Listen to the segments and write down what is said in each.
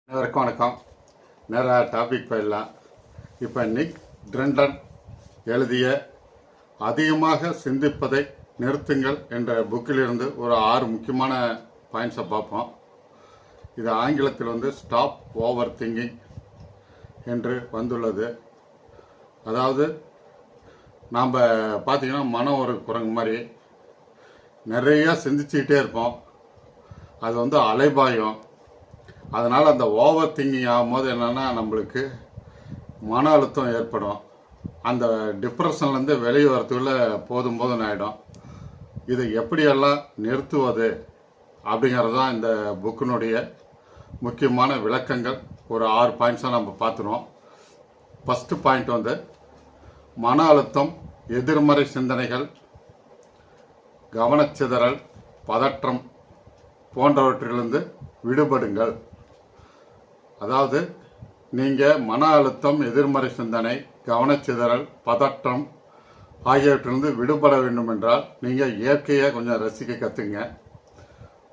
அனைவருக்கும் வணக்கம். நேராக டாபிக் போயிடலாம். இப்போ நிக் ட்ரெண்டன் எழுதிய அதிகமாக சிந்திப்பதை நிறுத்துங்கள் என்ற புக்கிலிருந்து ஒரு 6 முக்கியமான பாயிண்ட்ஸை பார்ப்போம். இது ஆங்கிலத்தில் ஸ்டாப் ஓவர் திங்கிங் என்று வந்துள்ளது. அதாவது நாம் பார்த்திங்கன்னா மனம் ஒரு குரங்கு மாதிரி நிறையா சிந்திச்சுக்கிட்டே இருப்போம். அது அலைபாயும். அதனால் அந்த ஓவர் திங்கிங் ஆகும்போது என்னென்னா நம்மளுக்கு மன அழுத்தம் ஏற்படும். அந்த டிப்ரெஷன்லேருந்து வெளியே வரத்துக்குள்ள போதும் ஆகிடும். இதை எப்படியெல்லாம் நிறுத்துவது அப்படிங்கிறது தான் இந்த புக்கினுடைய முக்கியமான விளக்கங்கள். ஒரு 6 பாயிண்ட்ஸாக நம்ம பார்த்துருவோம். ஃபஸ்ட்டு பாயிண்ட் மன அழுத்தம், எதிர்மறை சிந்தனைகள், கவனச்சிதறல், பதற்றம் போன்றவற்றிலிருந்து விடுபடுங்கள். அதாவது நீங்கள் மன அழுத்தம், எதிர்மறை சிந்தனை, கவனச்சிதறல், பதற்றம் ஆகியவற்றிலிருந்து விடுபட வேண்டும் என்றால் நீங்கள் இயற்கையை கொஞ்சம் ரசிக்க கற்றுங்க.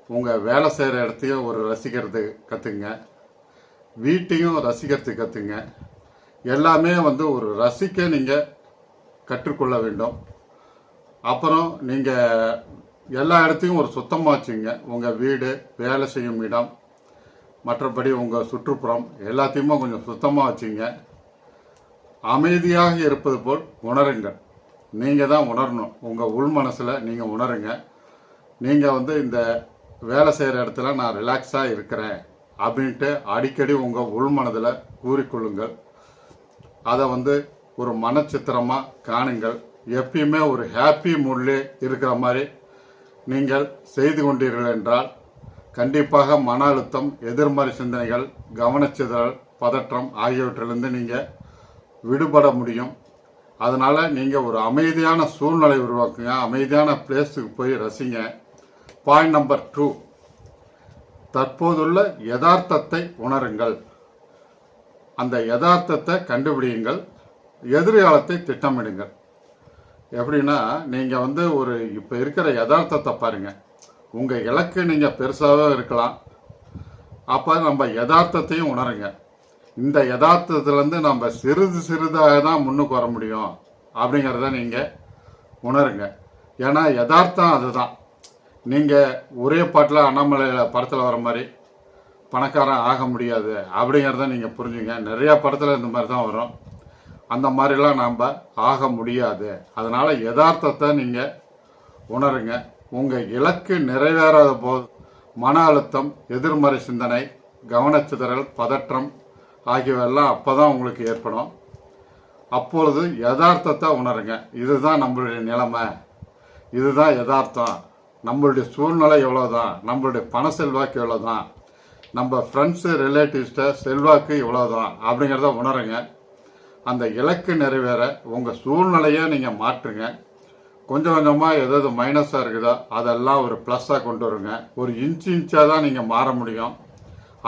உங்கள் வேலை செய்கிற இடத்தையும் ரசிக்கிறது கற்றுங்க. வீட்டையும் ரசிக்கிறது கற்றுங்க. எல்லாமே ஒரு ரசிக்க நீங்கள் கற்றுக்கொள்ள வேண்டும். அப்புறம் நீங்கள் எல்லா இடத்தையும் சுத்தமாக வச்சுங்க. உங்கள் வீடு, வேலை செய்யும் இடம், மற்றபடி உங்கள் சுற்றுப்புறம் எல்லாத்தையுமே கொஞ்சம் சுத்தமாக வச்சுங்க. அமைதியாக இருப்பது போல் உணருங்கள். நீங்கள் தான் உணரணும். உங்கள் உள் மனசில் நீங்கள் உணருங்க. நீங்கள் இந்த வேலை செய்கிற இடத்துல நான் ரிலாக்ஸாக இருக்கிறேன் அப்படின்ட்டு அடிக்கடி உங்கள் உள் மனதில் கூறிக்கொள்ளுங்கள். அதை ஒரு மனச்சித்திரமாக காணுங்கள். எப்பயுமே ஒரு ஹாப்பி மூட்லே இருக்கிற மாதிரி நீங்கள் செய்து கொண்டீர்கள் என்றால் கண்டிப்பாக மன அழுத்தம், எதிர்மறை சிந்தனைகள், கவனச்சிதறல், பதற்றம் ஆகியவற்றிலிருந்து நீங்கள் விடுபட முடியும். அதனால் நீங்கள் ஒரு அமைதியான சூழ்நிலை உருவாக்குங்க. அமைதியான பிளேஸுக்கு போய் ரசிங்க. பாயிண்ட் நம்பர் 2, தற்போதுள்ள யதார்த்தத்தை உணருங்கள். அந்த யதார்த்தத்தை கண்டுபிடியுங்கள். எதிர்காலத்தை திட்டமிடுங்கள். எப்படின்னா நீங்கள் இப்போ இருக்கிற யதார்த்தத்தை பாருங்கள். உங்கள் இலக்கு நீங்கள் பெருசாகவே இருக்கலாம். அப்போ நம்ம யதார்த்தத்தையும் உணருங்க. இந்த யதார்த்தத்துலேருந்து நம்ம சிறிதாக தான் முன்னுக்கு வர முடியும் அப்படிங்கிறத நீங்கள் உணருங்க. ஏன்னா யதார்த்தம் அதுதான். நீங்கள் ஒரே பாட்டில் அண்ணாமலையில் படத்தில் வர மாதிரி பணக்காரன் ஆக முடியாது அப்படிங்கிறத நீங்கள் புரிஞ்சுங்க. நிறையா படத்தில் இந்த மாதிரி தான் வரும். அந்த மாதிரிலாம் நாம் ஆக முடியாது. அதனால் யதார்த்தத்தை நீங்கள் உணருங்க. உங்கள் இலக்கு நிறைவேறாத போது மன அழுத்தம், எதிர்மறை சிந்தனை, கவனச்சிதறல், பதற்றம் ஆகியவெல்லாம் அப்போ தான் உங்களுக்கு ஏற்படும். அப்பொழுது யதார்த்தத்தை உணருங்க. இதுதான் நம்மளுடைய நிலைமை, இதுதான் யதார்த்தம், நம்மளுடைய சூழ்நிலை எவ்வளோதான், நம்மளுடைய பண செல்வாக்கு எவ்வளோதான், நம்ம ஃப்ரெண்ட்ஸு ரிலேட்டிவ்ஸ்ட செல்வாக்கு இவ்வளோதான் அப்படிங்கிறத உணருங்க. அந்த இலக்கு நிறைவேற உங்கள் சூழ்நிலையை நீங்கள் மாற்றுங்க. கொஞ்சம் கொஞ்சமாக எதாவது மைனஸாக இருக்குதோ அதெல்லாம் ஒரு ப்ளஸ்ஸாக கொண்டு வருங்க. ஒரு இன்ச்சாக தான் நீங்கள் மாற முடியும்,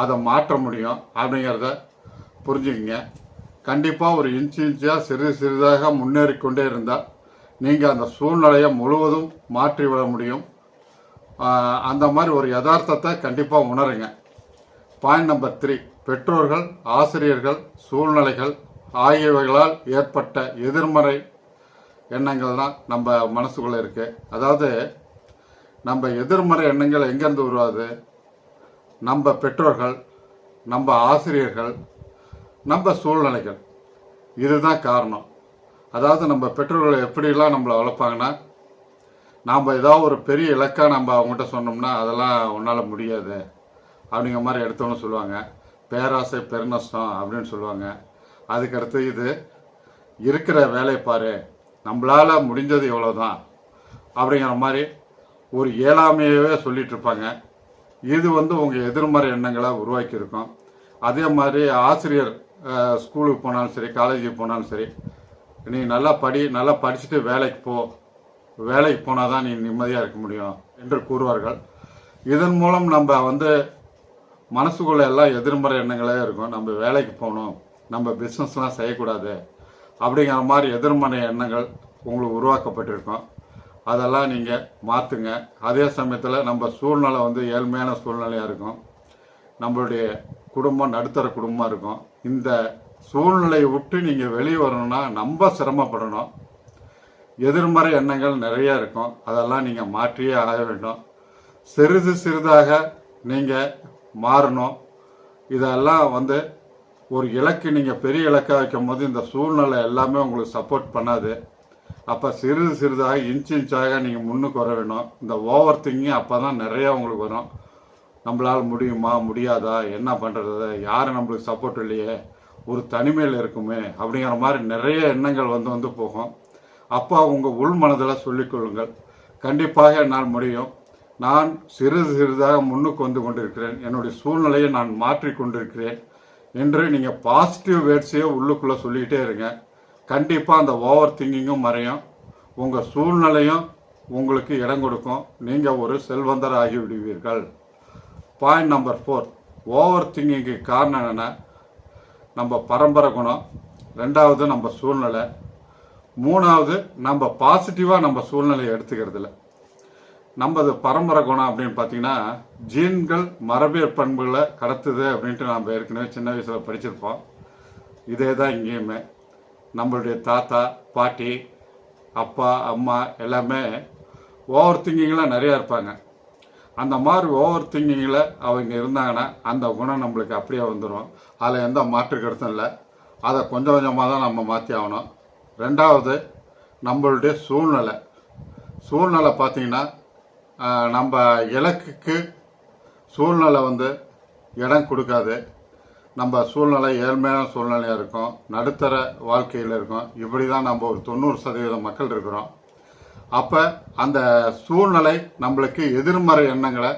அதை மாற்ற முடியும் அப்படிங்கிறத புரிஞ்சுக்கங்க. கண்டிப்பாக ஒரு இன்ச்சாக சிறிதாக முன்னேறிக்கொண்டே இருந்தால் நீங்கள் அந்த சூழ்நிலையை முழுவதும் மாற்றிவிட முடியும். அந்த மாதிரி ஒரு யதார்த்தத்தை கண்டிப்பாக உணருங்க. பாயிண்ட் நம்பர் 3, பெற்றோர்கள், ஆசிரியர்கள், சூழ்நிலைகள் ஆகியவைகளால் ஏற்பட்ட எதிர்மறை எண்ணங்கள் தான் நம்ம மனசுக்குள்ளே இருக்குது. அதாவது நம்ம எதிர்மறை எண்ணங்கள் எங்கேருந்து உருவாது? நம்ம பெற்றோர்கள், நம்ம ஆசிரியர்கள், நம்ம சூழ்நிலைகள், இதுதான் காரணம். அதாவது நம்ம பெற்றோர்கள் எப்படிலாம் நம்மளை வளர்ப்பாங்கன்னா, நாம் ஏதாவது ஒரு பெரிய இலக்காக நம்ம அவங்ககிட்ட சொன்னோம்னா அதெல்லாம் உன்னால் முடியாது அப்படிங்கிற மாதிரி எடுத்தோன்னு சொல்லுவாங்க. பேராசை பெருநஷ்டம் அப்படின்னு சொல்லுவாங்க. அதுக்கடுத்து இது இருக்கிற வேலை பாரு, நம்மளால் முடிஞ்சது எவ்வளோதான் அப்படிங்கிற மாதிரி ஒரு இயலாமையவே சொல்லிட்டு இருப்பாங்க. இது உங்கள் எதிர்மறை எண்ணங்களை உருவாக்கியிருக்கும். அதே மாதிரி ஆசிரியர் ஸ்கூலுக்கு போனாலும் சரி, காலேஜுக்கு போனாலும் சரி, நீ நல்லா படிச்சுட்டு வேலைக்கு போனால் தான் நீ நிம்மதியாக இருக்க முடியும் என்று கூறுவார்கள். இதன் மூலம் நம்ம மனசுக்குள்ளே எல்லாம் எதிர்மறை எண்ணங்களே இருக்கும். நம்ம வேலைக்கு போகணும், நம்ம பிஸ்னஸ்லாம் செய்யக்கூடாது அப்படிங்கிற மாதிரி எதிர்மறை எண்ணங்கள் உங்களுக்கு உருவாக்கப்பட்டிருக்கும். அதெல்லாம் நீங்கள் மாற்றுங்க. அதே சமயத்தில் நம்ம சூழ்நிலை ஏழ்மையான சூழ்நிலையாக இருக்கும். நம்மளுடைய குடும்பம் நடுத்தர குடும்பமாக இருக்கும். இந்த சூழ்நிலையை விட்டு நீங்கள் வெளியே வரணும்னா ரொம்ப சிரமப்படணும். எதிர்மறை எண்ணங்கள் நிறைய இருக்கும். அதெல்லாம் நீங்கள் மாற்றியே ஆக வேண்டும். சிறிது சிறிதாக நீங்கள் மாறணும். இதெல்லாம் வந்து ஒரு இலக்கு, நீங்கள் பெரிய இலக்காக வைக்கும் போது இந்த சூழ்நிலை எல்லாமே உங்களுக்கு சப்போர்ட் பண்ணாது. அப்போ சிறிது சிறிதாக இன்ச்சாக நீங்கள் முன்னுக்கு வர வேணும். இந்த ஓவர் திங்கிங் அப்போ தான் நிறையா உங்களுக்கு வரும். நம்மளால் முடியுமா முடியாதா, என்ன பண்ணுறது, யாரும் நம்மளுக்கு சப்போர்ட் இல்லையே, ஒரு தனிமையில் இருக்குமே அப்படிங்கிற மாதிரி நிறைய எண்ணங்கள் வந்து போகும். அப்போ உங்கள் உள் மனதில் சொல்லிக்கொள்ளுங்கள், கண்டிப்பாக என்னால் முடியும், நான் சிறிது சிறிதாக முன்னுக்கு வந்து கொண்டிருக்கிறேன், என்னுடைய சூழ்நிலையை நான் மாற்றி கொண்டிருக்கிறேன் என்று நீங்கள் பாசிட்டிவ் வேர்ட்ஸையே உள்ளுக்குள்ளே சொல்லிக்கிட்டே இருங்க. கண்டிப்பாக அந்த ஓவர் திங்கிங்கும் மறையும். உங்கள் சூழ்நிலையும் உங்களுக்கு இடம் கொடுக்கும். நீங்கள் ஒரு செல்வந்தர் ஆகிவிடுவீர்கள். பாயிண்ட் நம்பர் 4, ஓவர் திங்கிங்க்கு காரணம் என்னென்னா நம்ம பரம்பரை குணம், 2வது நம்ம சூழ்நிலை, 3வது நம்ம பாசிட்டிவாக நம்ம சூழ்நிலையை எடுத்துக்கிறதுல. நம்மது பரம்பரை குணம் அப்படின்னு பார்த்தீங்கன்னா ஜீன்கள் மரபியல் பண்புகளை கடத்துது அப்படின்ட்டு நம்ம ஏற்கனவே சின்ன வயசில் படிச்சிருப்போம். இதே தான் இங்கேயுமே. நம்மளுடைய தாத்தா பாட்டி அப்பா அம்மா எல்லாமே ஓவர் திங்கிங்லாம் நிறையா இருப்பாங்க. அந்த மாதிரி ஓவர் திங்கிங்கில் அவங்க இருந்தாங்கன்னா அந்த குணம் நம்மளுக்கு அப்படியே வந்துடும். அதில் எந்த மாற்று கருத்தும் இல்லை. அதை கொஞ்சம் கொஞ்சமாக தான் நம்ம மாற்றி ஆகணும். 2வது நம்மளுடைய சூழ்நிலை பார்த்திங்கன்னா நம்ம இலக்குக்கு சூழ்நிலை வந்து இடம் கொடுக்காது. நம்ம சூழ்நிலை ஏழ்மையான சூழ்நிலையாக இருக்கும், நடுத்தர வாழ்க்கையில் இருக்கும். இப்படி தான் நம்ம ஒரு 90% மக்கள் இருக்கிறோம். அப்போ அந்த சூழ்நிலை நம்மளுக்கு எதிர்மறை எண்ணங்களை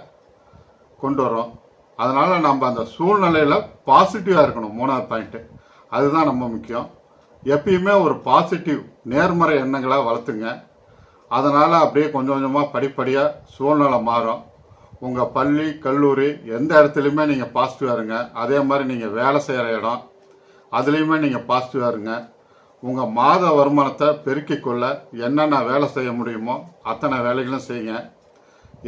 கொண்டு வரும். அதனால் நம்ம அந்த சூழ்நிலையில் பாசிட்டிவாக இருக்கணும். 3வது பாயிண்ட்டு அதுதான் நம்ம முக்கியம். எப்பயுமே ஒரு பாசிட்டிவ் நேர்மறை எண்ணங்களை வளர்த்துங்க. அதனால் அப்படியே கொஞ்சம் கொஞ்சமாக படிப்படியாக சூழ்நிலை மாறும். உங்கள் பள்ளி கல்லூரி எந்த இடத்துலையுமே நீங்கள் பாசிட்டிவாக இருங்க. அதே மாதிரி நீங்கள் வேலை செய்கிற இடம் அதுலேயுமே நீங்கள் பாசிட்டிவாக இருங்க. உங்கள் மாத வருமானத்தை பெருக்கிக் கொள்ள என்னென்ன வேலை செய்ய முடியுமோ அத்தனை வேலைகளும் செய்யுங்க.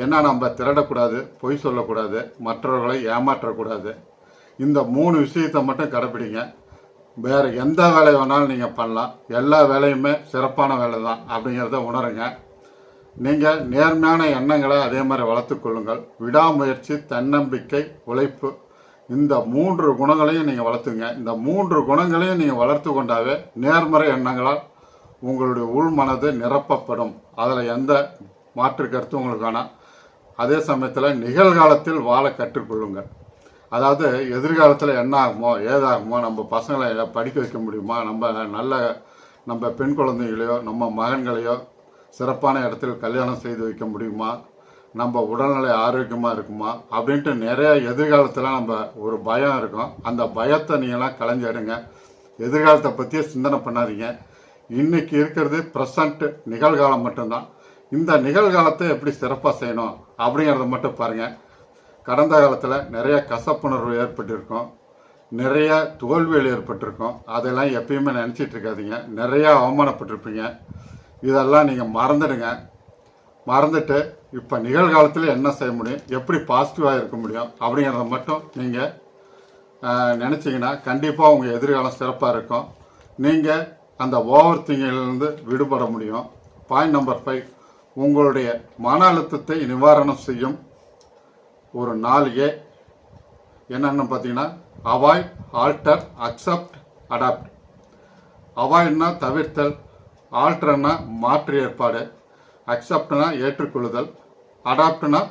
என்ன நம்ம திருடக்கூடாது, பொய் சொல்லக்கூடாது, மற்றவர்களை ஏமாற்றக்கூடாது. இந்த 3 விஷயத்தை மட்டும் கடைப்பிடிங்க. வேறு எந்த வேலை வேணாலும் நீங்கள் பண்ணலாம். எல்லா வேலையுமே சிறப்பான வேலை தான் அப்படிங்கிறத உணருங்க. நீங்கள் நேர்மையான எண்ணங்களை அதே மாதிரி வளர்த்து கொள்ளுங்கள். விடாமுயற்சி, தன்னம்பிக்கை, உழைப்பு, இந்த 3 குணங்களையும் நீங்கள் வளர்த்துங்க. இந்த 3 குணங்களையும் நீங்கள் வளர்த்து கொண்டாவே நேர்மறை எண்ணங்களால் உங்களுடைய உள் மனது நிரப்பப்படும். அதில் எந்த மாற்று கருத்தும் உங்களுக்கு வேணாம். அதே சமயத்தில் நிகழ்காலத்தில் வாழ கற்றுக்கொள்ளுங்கள். அதாவது எதிர்காலத்தில் என்ன ஆகுமோ ஏதாகுமோ, நம்ம பசங்களை படிக்க வைக்க முடியுமா, நம்ம பெண் குழந்தைகளையோ நம்ம மகன்களையோ சிறப்பான இடத்தில் கல்யாணம் செய்து வைக்க முடியுமா, நம்ம உடல்நிலை ஆரோக்கியமாக இருக்குமா அப்படின்ட்டு நிறைய எதிர்காலத்தில் நம்ம ஒரு பயம் இருக்கும். அந்த பயத்தை நீங்களாம் களைஞ்சிடுங்க. எதிர்காலத்தை பற்றியே சிந்தனை பண்ணாதீங்க. இன்றைக்கி இருக்கிறது ப்ரெசண்ட்டு நிகழ்காலம் மட்டும்தான். இந்த நிகழ்காலத்தை எப்படி சிறப்பாக செய்யணும் அப்படிங்கிறத மட்டும் பாருங்கள். கடந்த காலத்தில் நிறைய கசப்புணர்வு ஏற்பட்டிருக்கும், நிறைய தோல்விகள் ஏற்பட்டிருக்கும். அதெல்லாம் எப்பயுமே நினச்சிட்டு இருக்காதீங்க. நிறையா அவமானப்பட்டிருப்பீங்க. இதெல்லாம் நீங்கள் மறந்துட்டு இப்போ நிகழ்காலத்தில் என்ன செய்ய முடியும், எப்படி பாசிட்டிவாக இருக்க முடியும் அப்படிங்கிறத மட்டும் நீங்கள் நினச்சிங்கன்னா கண்டிப்பாக உங்கள் எதிர்காலம் சிறப்பாக இருக்கும். நீங்கள் அந்த ஓவர் திங்கிங்கிலிருந்து விடுபட முடியும். பாயிண்ட் நம்பர் 5, உங்களுடைய மன அழுத்தத்தை நிவாரணம் செய்யும் ஒரு 4A என்னென்னு பார்த்தீங்கன்னா அவாய்ட், ஆல்டர், அக்செப்ட், அடாப்ட். அவாய்ட்னா தவிர்த்தல், ஆல்டர்னா மாற்று ஏற்பாடு, அக்செப்ட்னா ஏற்றுக்கொள்ளுதல், அடாப்ட்னா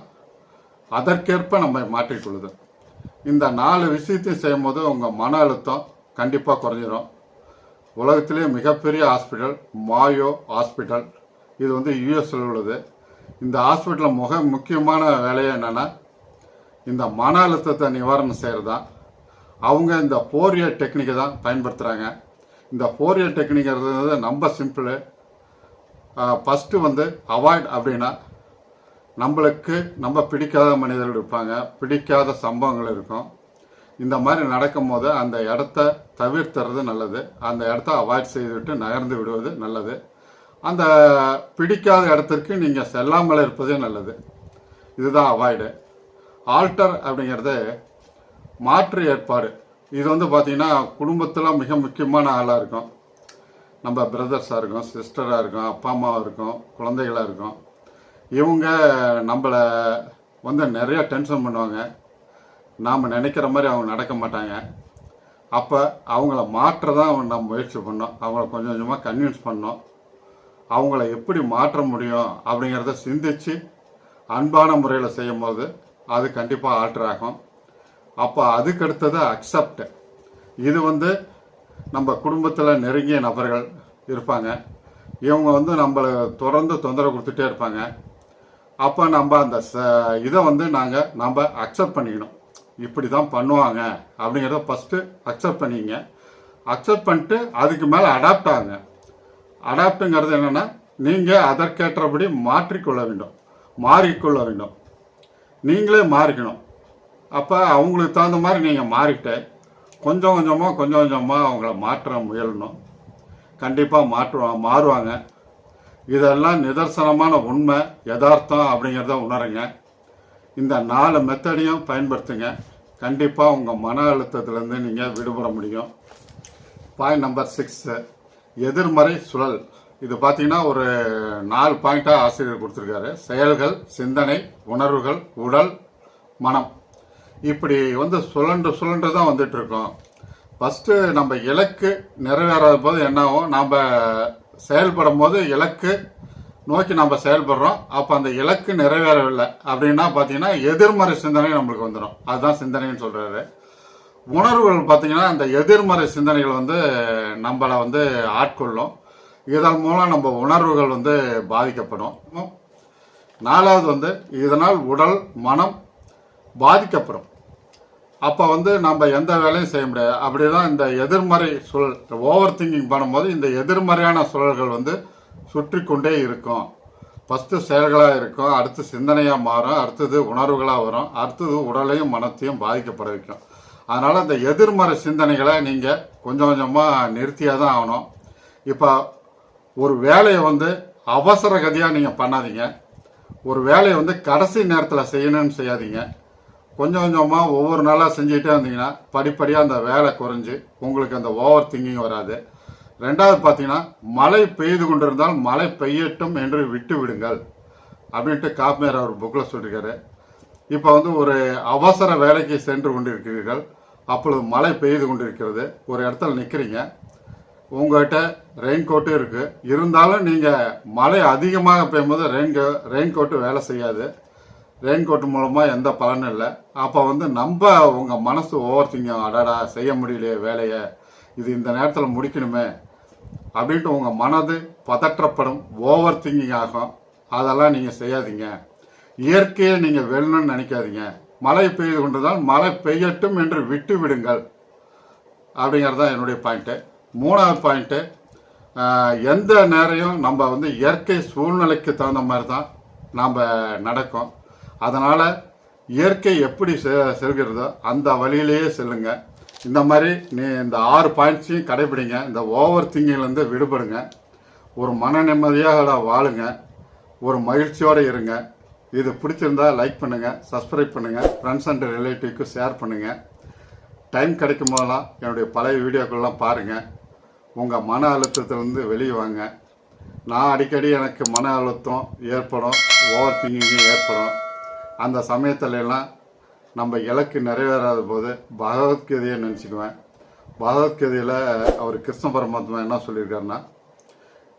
அதற்கேற்ப நம்ம மாற்றிக்கொள்ளுதல். இந்த 4 விஷயத்தையும் செய்யும் போது உங்கள் மன அழுத்தம் கண்டிப்பாக குறைஞ்சிரும். உலகத்திலே மிகப்பெரிய ஹாஸ்பிட்டல் மாயோ ஹாஸ்பிட்டல், இது வந்து யூஎஸில் உள்ளது. இந்த ஹாஸ்பிட்டலில் முக்கியமான வேலையை என்னென்னா இந்த மன அழுத்தத்தை நிவாரணம் செய்கிறது தான். அவங்க இந்த 4A டெக்னிக்கை தான் பயன்படுத்துகிறாங்க. இந்த 4A டெக்னிக்கிறது ரொம்ப சிம்பிள். ஃபஸ்ட்டு வந்து அவாய்ட் அப்படின்னா நம்மளுக்கு நம்ம பிடிக்காத மனிதர்கள் இருப்பாங்க, பிடிக்காத சம்பவங்கள் இருக்கும். இந்த மாதிரி நடக்கும் போது அந்த இடத்த தவிர்த்துறது நல்லது. அந்த இடத்த அவாய்ட் செய்துவிட்டு நகர்ந்து விடுவது நல்லது. அந்த பிடிக்காத இடத்திற்கு நீங்கள் செல்லாமல் இருப்பதே நல்லது. இதுதான் அவாய்டு. ஆல்டர் அப்படிங்கிறது மாற்று ஏற்பாடு இது வந்து பார்த்திங்கன்னா குடும்பத்தில் மிக முக்கியமான ஆளாக இருக்கும். நம்ம பிரதர்ஸாக இருக்கும், சிஸ்டராக இருக்கும், அப்பா அம்மாவாக இருக்கும், குழந்தைகளாக இருக்கும். இவங்க நம்மளை வந்து நிறையா டென்ஷன் பண்ணுவாங்க. நாம் நினைக்கிற மாதிரி அவங்க நடக்க மாட்டாங்க. அப்போ அவங்கள மாற்ற தான் நம்ம முயற்சி பண்ணோம். அவங்கள கொஞ்சம் கொஞ்சமாக கன்வின்ஸ் பண்ணோம். அவங்கள எப்படி மாற்ற முடியும் அப்படிங்கிறத சிந்தித்து அன்பான முறையில் செய்யும் போது அது கண்டிப்பாக ஆல்டர் ஆகும். அப்போ அதுக்கடுத்தது அக்செப்ட். இது வந்து நம்ம குடும்பத்தில் நெருங்கிய நபர்கள் இருப்பாங்க. இவங்க வந்து நம்மளை தொடர்ந்து தொந்தரவு கொடுத்துட்டே இருப்பாங்க. அப்போ நம்ம அந்த இதை வந்து நம்ம அக்செப்ட் பண்ணிக்கணும். இப்படி தான் பண்ணுவாங்க அப்படிங்கிறத ஃபஸ்ட்டு அக்செப்ட் பண்ணிங்க. அக்செப்ட் பண்ணிட்டு அதுக்கு மேலே அடாப்ட் ஆகுங்க. அடாப்ட்டுங்கிறது என்னென்னா நீங்கள் அதற்கேற்றபடி மாறிக்கொள்ள வேண்டும். நீங்களே மாறிக்கணும். அப்போ அவங்களுக்கு தகுந்த மாதிரி நீங்கள் மாறிட்டு கொஞ்சம் கொஞ்சமாக அவங்கள மாற்ற முயலணும். கண்டிப்பாக மாறுவாங்க. இதெல்லாம் நிதர்சனமான உண்மை, யதார்த்தம் அப்படிங்கிறத உணருங்க. இந்த 4 மெத்தடையும் பயன்படுத்துங்க. கண்டிப்பாக உங்கள் மன அழுத்தத்திலேருந்து நீங்கள் விடுபட முடியும். பாயிண்ட் நம்பர் 6, எதிர்மறை சுழல். இது பார்த்தீங்கன்னா ஒரு 4 பாயிண்டாக ஆசிரியர் கொடுத்துருக்காரு. செயல்கள், சிந்தனை, உணர்வுகள், உடல், மனம். இப்படி வந்து சுழன்று தான் வந்துட்டு இருக்கோம். ஃபஸ்ட்டு நம்ம இலக்கு நிறைவேறாத போது என்ன ஆகும், நம்ம செயல்படும் போது இலக்கு நோக்கி நம்ம செயல்படுறோம். அப்போ அந்த இலக்கு நிறைவேறவில்லை அப்படின்னா பார்த்தீங்கன்னா எதிர்மறை சிந்தனை நம்மளுக்கு வந்துடும். அதுதான் சிந்தனைன்னு சொல்கிறாரு. உணர்வுகள் பார்த்தீங்கன்னா அந்த எதிர்மறை சிந்தனைகள் வந்து நம்மளை வந்து ஆட்கொள்ளும். இதன் மூலம் நம்ம உணர்வுகள் வந்து பாதிக்கப்படும். 4வது வந்து இதனால் உடல், மனம் பாதிக்கப்படும். அப்போ வந்து நம்ம எந்த வேலையும் செய்ய முடியாது. அப்படிதான் இந்த எதிர்மறை சுழல், ஓவர் திங்கிங் பண்ணும்போது இந்த எதிர்மறையான சுழல்கள் வந்து சுற்றி கொண்டே இருக்கும். ஃபஸ்ட்டு செயல்களாக இருக்கும், அடுத்து சிந்தனையாக மாறும், அடுத்தது உணர்வுகளாக வரும், அடுத்தது உடலையும் மனத்தையும் பாதிக்கப்பட வைக்கும். அதனால் இந்த எதிர்மறை சிந்தனைகளை நீங்கள் கொஞ்சம் கொஞ்சமாக நிறுத்தியாக தான் ஆகணும். இப்போ ஒரு வேலையை வந்து அவசர கதியாக நீங்கள் பண்ணாதீங்க. ஒரு வேலையை வந்து கடைசி நேரத்தில் செய்யணும்னு செய்யாதீங்க. கொஞ்சம் கொஞ்சமாக ஒவ்வொரு நாளாக செஞ்சுக்கிட்டே இருந்தீங்கன்னா படிப்படியாக அந்த வேலை குறைஞ்சி உங்களுக்கு அந்த ஓவர் திங்கிங் வராது. 2வது பார்த்தீங்கன்னா மழை பெய்து கொண்டிருந்தால் மழை பெய்யட்டும் என்று விட்டு விடுங்கள் அப்படின்ட்டு காப்மேர் அவர் புக்கில் சொல்லியிருக்காரு. இப்போ வந்து ஒரு அவசர வேலைக்கு சென்று கொண்டிருக்கிறீர்கள், அப்பொழுது மழை பெய்து கொண்டிருக்கிறது, ஒரு இடத்துல நிற்கிறீங்க, உங்கள்கிட்ட ரெயின் கோட்டும் இருக்குது, இருந்தாலும் நீங்கள் மழை அதிகமாக பெய்யும்போது ரெயின் கோட்டு வேலை செய்யாது. ரெயின் கோட்டு மூலமாக எந்த பலனும் இல்லை. அப்போ வந்து உங்கள் மனசு ஓவர் திங்கிங், அடடா செய்ய முடியலையே வேலையை, இது இந்த நேரத்தில் முடிக்கணுமே அப்படின்ட்டு உங்கள் மனது பதற்றப்படும், ஓவர் திங்கிங் ஆகும். அதெல்லாம் நீங்கள் செய்யாதீங்க. இயற்கையை நீங்கள் வெல்லணும்னு நினைக்காதீங்க. மழை பெய்து கொண்டிருந்தால் மழை பெய்யட்டும் என்று விட்டு விடுங்கள் அப்படிங்கிறது தான் என்னுடைய பாயிண்ட்டு. 3வது பாயிண்ட்டு, எந்த நேரையும் நம்ம வந்து இயற்கை சூழ்நிலைக்கு தகுந்த மாதிரி தான் நாம் நடக்கும். அதனால் இயற்கை எப்படி செல்கிறதோ அந்த வழியிலேயே செல்லுங்க. இந்த மாதிரி இந்த 6 பாயிண்ட்ஸையும் கடைபிடிங்க. இந்த ஓவர் திங்கிங்லேருந்து விடுபடுங்க. ஒரு மன நிம்மதியாக வாழுங்க. ஒரு மகிழ்ச்சியோடு இருங்க. இது பிடிச்சிருந்தா லைக் பண்ணுங்கள், சப்ஸ்கிரைப் பண்ணுங்கள், ஃப்ரெண்ட்ஸ் அண்ட் ரிலேட்டிவ்க்கு ஷேர் பண்ணுங்கள். டைம் கிடைக்கும் போதெல்லாம் என்னுடைய பழைய வீடியோக்கள்லாம் பாருங்கள். உங்கள் மன அழுத்தத்திலேருந்து வெளியே வாங்க. நான் அடிக்கடி எனக்கு மன அழுத்தம் ஏற்படும், ஓவர் திங்கிங்கும் ஏற்படும். அந்த சமயத்துலலாம் நம்ம இலக்கு நிறைவேறாத போது பகவத்கீதையை நினச்சிக்குவேன். பகவத்கீதையில் அவர் கிருஷ்ண பரமாத்மா என்ன சொல்லியிருக்காருன்னா,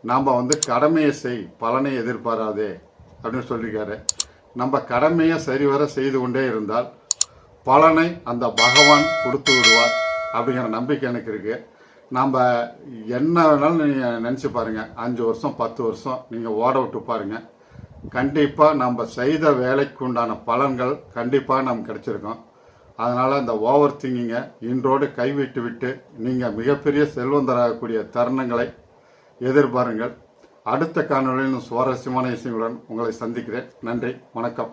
நாம் வந்து கடமையை செய், பலனை எதிர்பாராதே அப்படின்னு சொல்லியிருக்காரு. நம்ம கடமையை சரிவர செய்து கொண்டே இருந்தால் பலனை அந்த பகவான் கொடுத்து விடுவார் அப்படிங்கிற நம்பிக்கை எனக்கு இருக்குது. நம்ம என்ன வேணாலும் நீங்கள் நினச்சி பாருங்கள், 5 வருஷம் 10 வருஷம் நீங்கள் ஓட விட்டு பாருங்கள், கண்டிப்பாக நம்ம செய்த வேலைக்கு உண்டான பலன்கள் கண்டிப்பாக நமக்கு கிடைச்சிருக்கும். அதனால் இந்த ஓவர் திங்கிங்கை இன்றோடு கைவிட்டு விட்டு நீங்கள் மிகப்பெரிய செல்வந்தராகக்கூடிய தருணங்களை எதிர்பாருங்கள். அடுத்த காணொளியில் சுவாரஸ்யமான விஷயங்களுடன் உங்களை சந்திக்கிறேன். நன்றி, வணக்கம்.